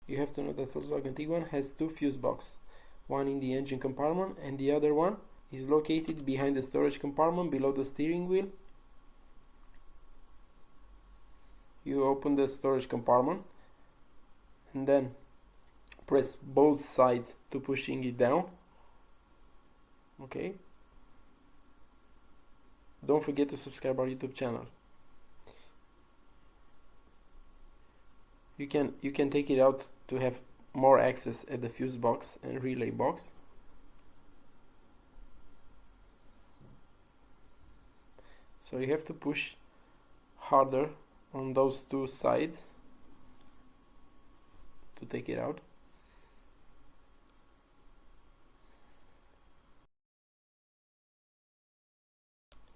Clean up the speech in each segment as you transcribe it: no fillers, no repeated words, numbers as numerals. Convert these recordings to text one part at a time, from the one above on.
You have to know that Volkswagen Tiguan has two fuse boxes, one in the engine compartment and the other one is located behind the storage compartment below the steering wheel. You open the storage compartment and then press both sides to pushing it down. Okay. Don't forget to subscribe our YouTube channel. You can take it out to have more access at the fuse box and relay box. So you have to push harder on those two sides to take it out.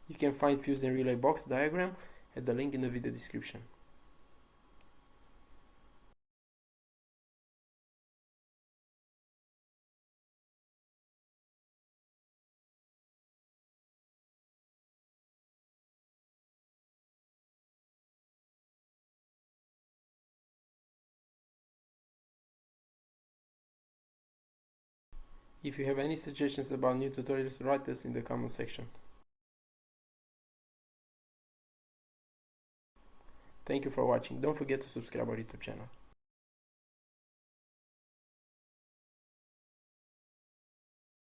You can find fuse and relay box diagram at the link in the video description. If you have any suggestions about new tutorials, write us in the comment section. Thank you for watching. Don't forget to subscribe our YouTube channel.